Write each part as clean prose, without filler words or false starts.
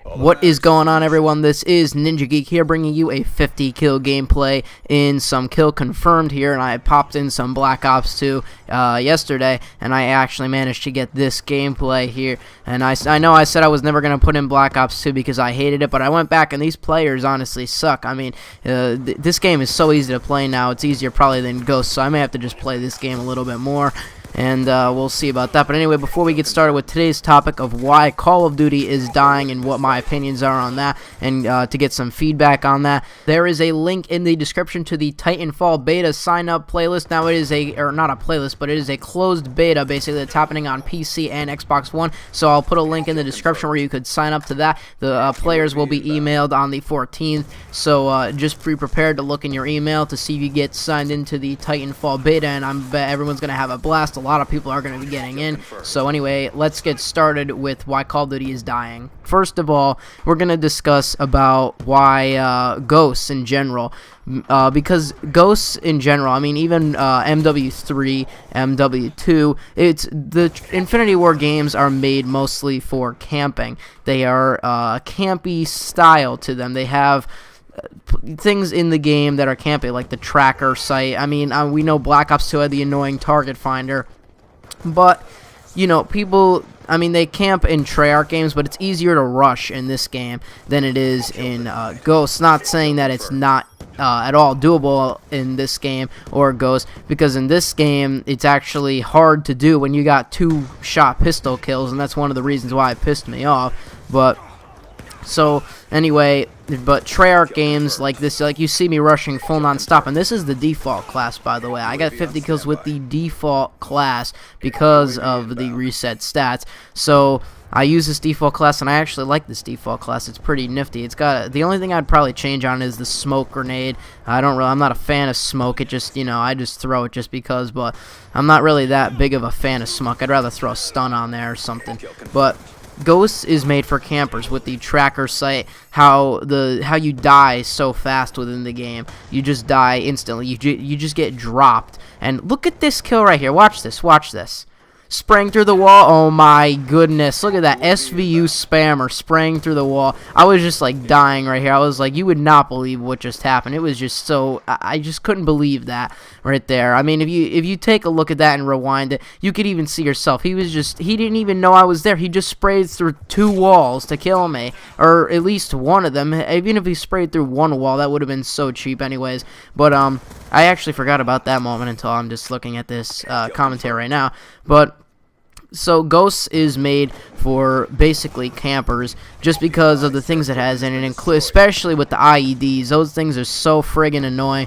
What is going on, everyone? This is Ninja Geek here, bringing you a 50 kill gameplay in some kill confirmed here, and I popped in some Black Ops 2 yesterday, and I actually managed to get this gameplay here. And I know I said I was never going to put in Black Ops 2 because I hated it, but I went back, and these players honestly suck. I mean, this game is so easy to play now. It's easier probably than Ghost, so I may have to just play this game a little bit more. And we'll see about that. But anyway, before we get started with today's topic of why Call of Duty is dying and what my opinions are on that, and to get some feedback on that, there is a link in the description to the Titanfall beta sign-up playlist. Now it is not a playlist, but it is a closed beta basically that's happening on PC and Xbox One. So I'll put a link in the description where you could sign up to that. The players will be emailed on the 14th. So just be prepared to look in your email to see if you get signed into the Titanfall beta, and I bet everyone's gonna have a blast. A lot of people are going to be getting in. So anyway, let's get started with why Call of Duty is dying. First of all, we're going to discuss about why Ghosts in general. Because Ghosts in general, I mean, even MW3, MW2, the Infinity War games are made mostly for camping. They are campy style to them. They have things in the game that are campy, like the tracker sight. I mean, we know Black Ops 2 had the annoying target finder, but you know, people, I mean, they camp in Treyarch games, but it's easier to rush in this game than it is in Ghosts. Not saying that it's not at all doable in this game or Ghost, because in this game it's actually hard to do when you got 2-shot pistol kills, and that's one of the reasons why it pissed me off. But so anyway, but Treyarch games like this, like you see me rushing full non-stop, and this is the default class, by the way. I got 50 kills with the default class because of the reset stats. So I use this default class, and I actually like this default class. It's pretty nifty. It's got the only thing I'd probably change on is the smoke grenade. I'm not a fan of smoke. It just, you know, I just throw it just because, but I'm not really that big of a fan of smoke. I'd rather throw a stun on there or something. But Ghosts is made for campers with the tracker sight. How you die so fast within the game. You just die instantly. You just get dropped. And look at this kill right here. Watch this. Watch this. Sprang through the wall. Oh my goodness. Look at that SVU spammer spraying through the wall. I was just like dying right here. I was like, you would not believe what just happened. It was just so, I just couldn't believe that right there. I mean, if you take a look at that and rewind it, you could even see yourself. He didn't even know I was there. He just sprayed through 2 walls to kill me, or at least one of them. Even if he sprayed through 1 wall, that would have been so cheap anyways. But I actually forgot about that moment until I'm just looking at this commentary right now. But so Ghosts is made for basically campers just because of the things it has in it, especially with the IEDs. Those things are so friggin' annoying.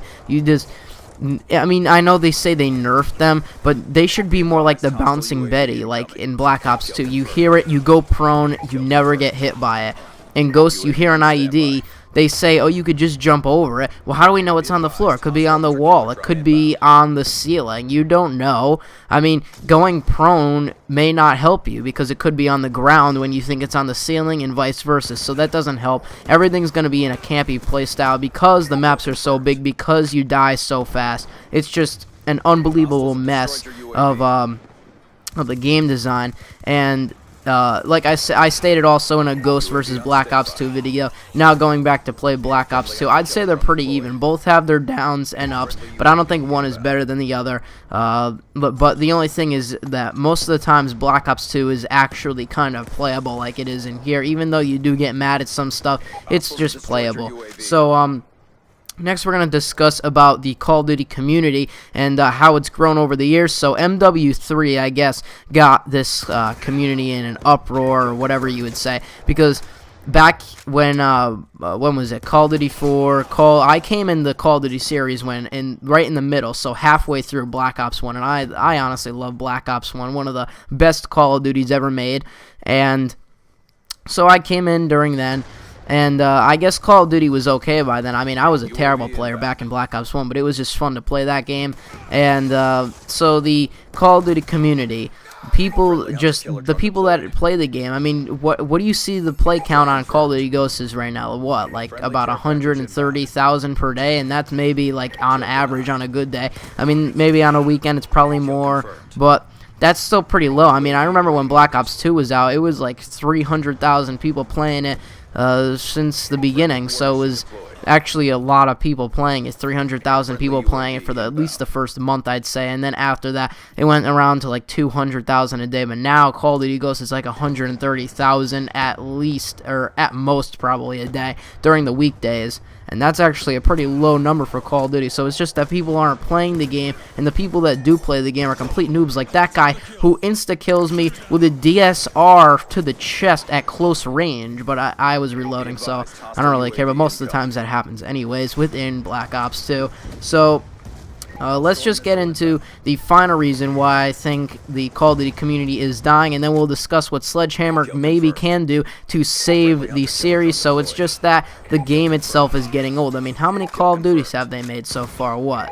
I mean, I know they say they nerfed them, but they should be more like the bouncing Betty, like in Black Ops 2. You hear it, you go prone, you never get hit by it. In Ghosts, you hear an IED, they say, oh, you could just jump over it. Well, how do we know it's on the floor? It could be on the wall. It could be on the ceiling. You don't know. I mean, going prone may not help you because it could be on the ground when you think it's on the ceiling and vice versa. So that doesn't help. Everything's going to be in a campy playstyle because the maps are so big, because you die so fast. It's just an unbelievable mess of the game design. And like I stated also in a Ghost versus Black Ops 2 video, now going back to play Black Ops 2, I'd say they're pretty even. Both have their downs and ups, but I don't think one is better than the other. But the only thing is that most of the times Black Ops 2 is actually kind of playable like it is in here. Even though you do get mad at some stuff, it's just playable. So, next, we're going to discuss about the Call of Duty community and how it's grown over the years. So MW3, I guess, got this community in an uproar, or whatever you would say, because back when was it? Call of Duty 4. I came in the Call of Duty series right in the middle, so halfway through Black Ops 1, and I honestly love Black Ops 1, one of the best Call of Duties ever made, and so I came in during then. And I guess Call of Duty was okay by then. I mean, I was a terrible player back in Black Ops 1, but it was just fun to play that game. And so the Call of Duty community, the people that play the game, I mean, what do you see the play count on Call of Duty Ghosts is right now? What, like about 130,000 per day? And that's maybe like on average on a good day. I mean, maybe on a weekend it's probably more, but that's still pretty low. I mean, I remember when Black Ops 2 was out, it was like 300,000 people playing it since the beginning, so it was actually a lot of people playing it. 300,000 people playing it for at least the first month, I'd say, and then after that it went around to like 200,000 a day. But now Call of Duty Ghosts is like 130,000 at least, or at most probably, a day during the weekdays, and that's actually a pretty low number for Call of Duty. So it's just that people aren't playing the game, and the people that do play the game are complete noobs, like that guy who insta-kills me with a DSR to the chest at close range, but I was reloading, so I don't really care. But most of the times that happens anyways within Black Ops 2. So let's just get into the final reason why I think the Call of Duty community is dying, and then we'll discuss what Sledgehammer maybe can do to save the series. So it's just that the game itself is getting old. I mean, how many Call of Duties have they made so far? What,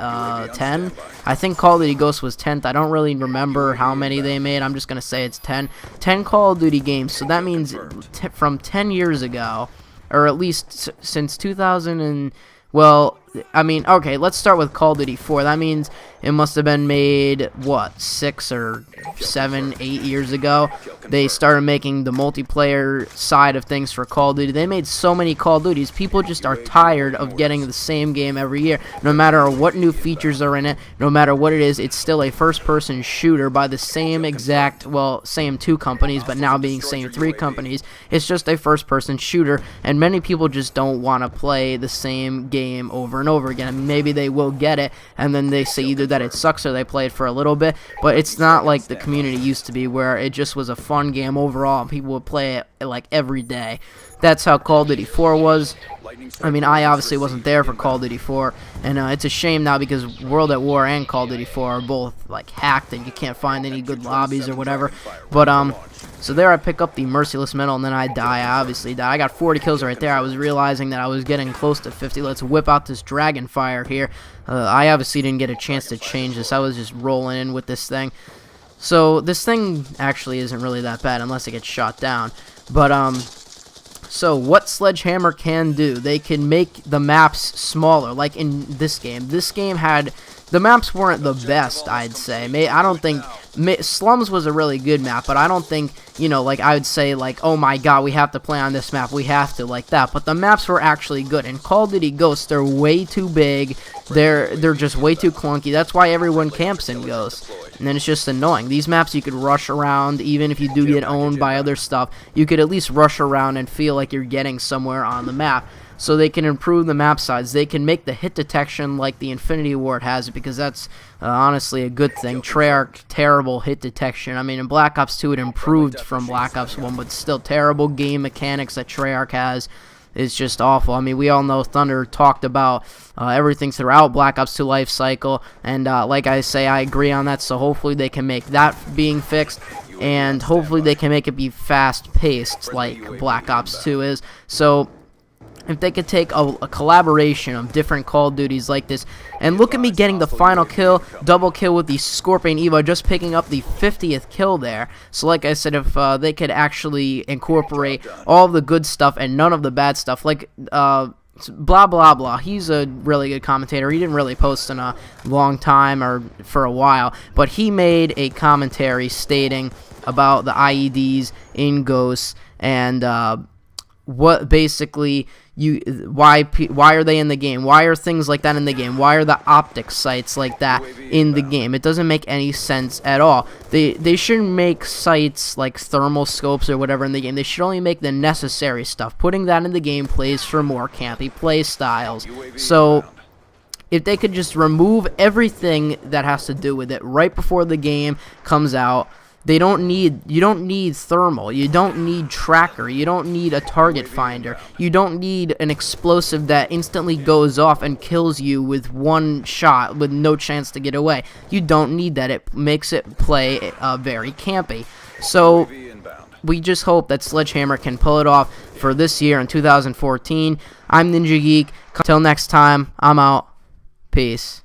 10? I think Call of Duty Ghosts was 10th. I don't really remember how many they made. I'm just going to say it's 10. 10 Call of Duty games. So that means from 10 years ago, or at least since 2000 and... Well, I mean, okay, let's start with Call of Duty 4. That means it must have been made, what, 6 or 7, 8 years ago. They started making the multiplayer side of things for Call of Duty. They made so many Call of Duties. People just are tired of getting the same game every year. No matter what new features are in it, no matter what it is, it's still a first-person shooter by the same exact, well, same 2 companies, but now being same 3 companies. It's just a first-person shooter, and many people just don't want to play the same game over and over again. I mean, maybe they will get it, and then they say either that it sucks or they play it for a little bit, but it's not like the community used to be, where it just was a fun game overall and people would play it like every day. That's how Call of Duty 4 was. I mean, I obviously wasn't there for Call of Duty 4, and it's a shame now because World at War and Call of Duty 4 are both like hacked and you can't find any good lobbies or whatever. But so there I pick up the Merciless Medal, and then I die. I obviously die. I got 40 kills right there. I was realizing that I was getting close to 50. Let's whip out this Dragon Fire here. I obviously didn't get a chance to change this. I was just rolling in with this thing. So this thing actually isn't really that bad unless it gets shot down. But so what Sledgehammer can do, they can make the maps smaller, like in this game. This game had, the maps weren't the best, I'd say. I don't think, Slums was a really good map, but I don't think, you know, like I would say, like, oh my god, we have to play on this map, we have to, like that. But the maps were actually good. In Call of Duty Ghosts, they're way too big, they're just way too clunky. That's why everyone camps in Ghosts. And then it's just annoying. These maps you could rush around, even if you do get owned by other stuff, you could at least rush around and feel like you're getting somewhere on the map. So they can improve the map size. They can make the hit detection like the Infinity Ward has, because that's honestly a good thing. Treyarch, terrible hit detection. I mean, in Black Ops 2 it improved from Black Ops 1, but still terrible game mechanics that Treyarch has. It's just awful. I mean, we all know Thunder talked about everything throughout Black Ops 2 life cycle, and like I say, I agree on that, so hopefully they can make that being fixed, and hopefully they can make it be fast-paced like Black Ops 2 is. So if they could take a collaboration of different Call of Duties like this, and look at me getting the final kill, double kill with the Scorpion Evo, just picking up the 50th kill there. So like I said, if they could actually incorporate all of the good stuff and none of the bad stuff, like blah blah blah, he's a really good commentator. He didn't really post in a long time or for a while, but he made a commentary stating about the IEDs in Ghosts, and what basically why are they in the game? Why are things like that in the game? Why are the optic sights like that in the game? It doesn't make any sense at all. They shouldn't make sights like thermal scopes or whatever in the game. They should only make the necessary stuff. Putting that in the game plays for more campy play styles. So if they could just remove everything that has to do with it right before the game comes out. You don't need thermal, you don't need tracker, you don't need a target finder, you don't need an explosive that instantly goes off and kills you with one shot with no chance to get away. You don't need that. It makes it play very campy. So we just hope that Sledgehammer can pull it off for this year in 2014. I'm Ninja Geek. Till next time, I'm out. Peace.